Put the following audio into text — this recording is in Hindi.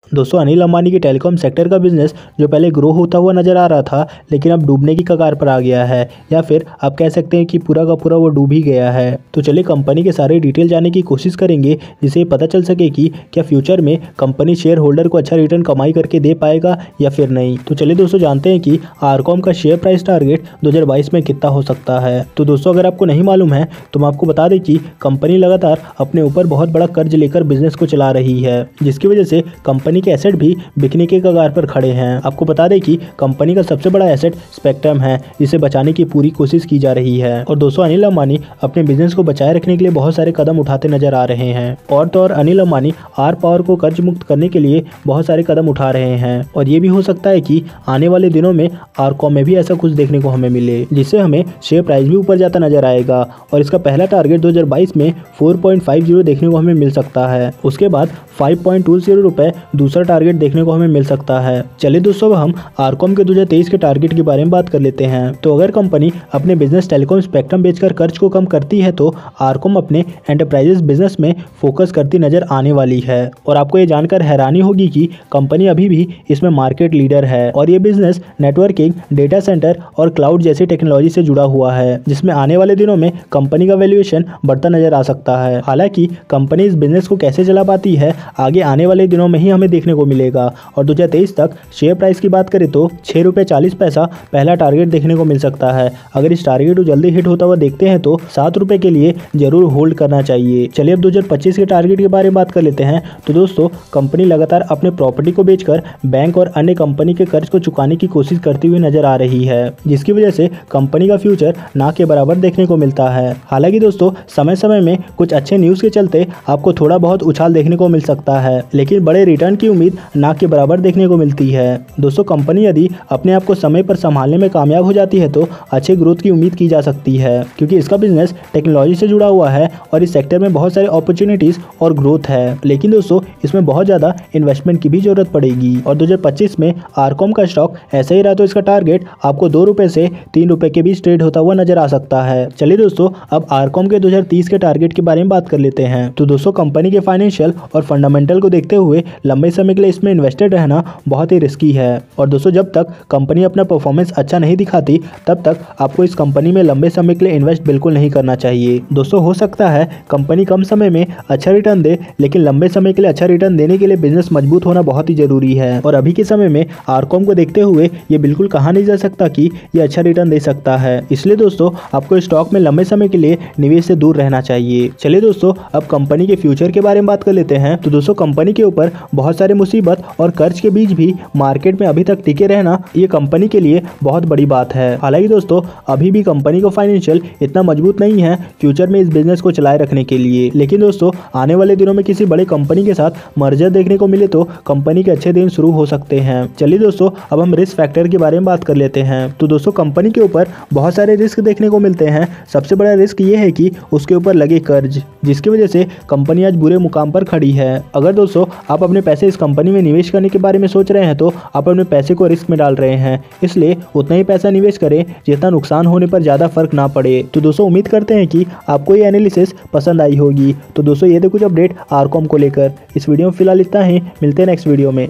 दोस्तों अनिल अंबानी के टेलीकॉम सेक्टर का बिजनेस जो पहले ग्रो होता हुआ नजर आ रहा था, लेकिन अब डूबने की कगार पर आ गया है, या फिर आप कह सकते हैं कि पूरा का पूरा वो डूब ही गया है। तो चलिए कंपनी के सारे डिटेल जानने की कोशिश करेंगे, जिससे पता चल सके कि क्या फ्यूचर में कंपनी शेयर होल्डर को अच्छा रिटर्न कमाई करके दे पाएगा या फिर नहीं। तो चलिए दोस्तों जानते हैं कि आरकॉम का शेयर प्राइस टारगेट 2022 में कितना हो सकता है। तो दोस्तों अगर आपको नहीं मालूम है तो मैं आपको बता दें कि कंपनी लगातार अपने ऊपर बहुत बड़ा कर्ज लेकर बिजनेस को चला रही है, जिसकी वजह से कंपनी के एसेट भी बिकने के कगार पर खड़े हैं। आपको बता दें कि कंपनी का सबसे बड़ा एसेट स्पेक्ट्रम है, जिसे बचाने की पूरी कोशिश की जा रही है। और दोस्तों अनिल अंबानी अपने बिजनेस को बचाए रखने के लिए बहुत सारे कदम उठाते नजर आ रहे हैं। और तो और अनिल अंबानी आर पावर को कर्ज मुक्त करने के लिए बहुत सारे कदम उठा रहे हैं, और ये भी हो सकता है कि आने वाले दिनों में आरकॉम में भी ऐसा कुछ देखने को हमें मिले, जिससे हमें शेयर प्राइस भी ऊपर जाता नजर आएगा। और इसका पहला टारगेट 2022 में 4.50 देखने को हमें मिल सकता है। उसके बाद 5.20 रुपए दूसरा टारगेट देखने को हमें मिल सकता है। चलिए दोस्तों हम आरकॉम के 2023 के टारगेट के बारे में बात कर लेते हैं। तो अगर कंपनी अपने बिजनेस टेलीकॉम स्पेक्ट्रम बेचकर कर्ज को कम करती है तो आरकॉम अपने एंटरप्राइजेस बिजनेस में फोकस करती नजर आने वाली है। और आपको ये जानकर हैरानी होगी कि कंपनी अभी भी इसमें मार्केट लीडर है, और ये बिजनेस नेटवर्किंग, डेटा सेंटर और क्लाउड जैसी टेक्नोलॉजी से जुड़ा हुआ है, जिसमें आने वाले दिनों में कंपनी का वैल्यूएशन बढ़ता नजर आ सकता है। हालांकि कंपनी इस बिजनेस को कैसे चला पाती है आगे आने वाले दिनों में ही हमें देखने को मिलेगा। और 2023 तक शेयर प्राइस की बात करें तो 6 रुपये 40 पैसा पहला टारगेट देखने को मिल सकता है। अगर इस टारगेट को जल्दी हिट होता हुआ देखते हैं तो 7 रुपये के लिए जरूर होल्ड करना चाहिए। चलिए अब 2025 के टारगेट के बारे में बात कर लेते हैं। तो दोस्तों कंपनी लगातार अपने प्रॉपर्टी को बेचकर बैंक और अन्य कंपनी के कर्ज को चुकाने की कोशिश करती हुई नजर आ रही है, जिसकी वजह से कंपनी का फ्यूचर ना के बराबर देखने को मिलता है। हालांकि दोस्तों समय समय में कुछ अच्छे न्यूज़ के चलते आपको थोड़ा बहुत उछाल देखने को मिल सकता है, लेकिन बड़े रिटर्न की उम्मीद ना के बराबर देखने को मिलती है। दोस्तों कंपनी यदि अपने आप को समय पर संभालने में कामयाब हो जाती है तो अच्छे ग्रोथ की उम्मीद की जा सकती है, क्योंकि इसका बिजनेस टेक्नोलॉजी से जुड़ा हुआ है और इस सेक्टर में बहुत सारे अपॉर्चुनिटीज और ग्रोथ है। लेकिन दोस्तों इसमें बहुत ज़्यादा इन्वेस्टमेंट की भी जरूरत पड़ेगी। और 2025 में आरकॉम का स्टॉक ऐसा ही रहा तो इसका टारगेट आपको 2 रुपये से 3 रुपये के बीच ट्रेड होता हुआ नजर आ सकता है। चलिए दोस्तों अब आरकॉम के 2030 के टारगेट के बारे में बात कर लेते हैं। तो दोस्तों कंपनी के फाइनेंशियल और फंडामेंटल को देखते हुए लंबे समय के लिए इसमें इन्वेस्टेड रहना बहुत ही रिस्की है। और दोस्तों जब तक कंपनी अपना परफॉर्मेंस अच्छा नहीं दिखाती तब तक आपको इस कंपनी में लंबे समय के लिए इन्वेस्ट बिल्कुल नहीं करना चाहिए। दोस्तों हो सकता है कंपनी कम समय में अच्छा रिटर्न दे, लेकिन लंबे समय के लिए अच्छा रिटर्न देने के लिए बिजनेस मजबूत होना बहुत ही जरूरी है। और अभी के समय में आरकॉम को देखते हुए ये बिल्कुल कहा नहीं जा सकता कि ये अच्छा रिटर्न दे सकता है। इसलिए दोस्तों आपको स्टॉक में लंबे समय के लिए निवेश से दूर रहना चाहिए। चलिए दोस्तों अब कंपनी के फ्यूचर के बारे में बात कर लेते हैं। तो दोस्तों कंपनी के ऊपर बहुत सारे मुसीबत और कर्ज के बीच भी मार्केट में अभी तक टिके रहना ये कंपनी के लिए बहुत बड़ी बात है। हालांकि दोस्तों अभी भी कंपनी को फाइनेंशियल इतना मजबूत नहीं है फ्यूचर में इस बिजनेस को चलाए रखने के लिए। लेकिन दोस्तों आने वाले दिनों में किसी बड़े कंपनी के साथ मर्जर देखने को मिले तो कंपनी के अच्छे दिन शुरू हो सकते हैं। चलिए दोस्तों अब हम रिस्क फैक्टर के बारे में बात कर लेते हैं। तो दोस्तों कंपनी के ऊपर बहुत सारे रिस्क देखने को मिलते हैं। सबसे बड़ा रिस्क ये है कि उसके ऊपर लगे कर्ज, जिसकी वजह से कंपनी आज बुरे मुकाम पर खड़ी है। अगर दोस्तों आप अपने पैसे इस कंपनी में निवेश करने के बारे में सोच रहे हैं तो आप अपने पैसे को रिस्क में डाल रहे हैं, इसलिए उतना ही पैसा निवेश करें जितना नुकसान होने पर ज़्यादा फर्क ना पड़े। तो दोस्तों उम्मीद करते हैं कि आपको ये एनालिसिस पसंद आई होगी। तो दोस्तों ये थे कुछ अपडेट आरकॉम को लेकर। इस वीडियो में फिलहाल इतना ही, मिलते हैं नेक्स्ट वीडियो में।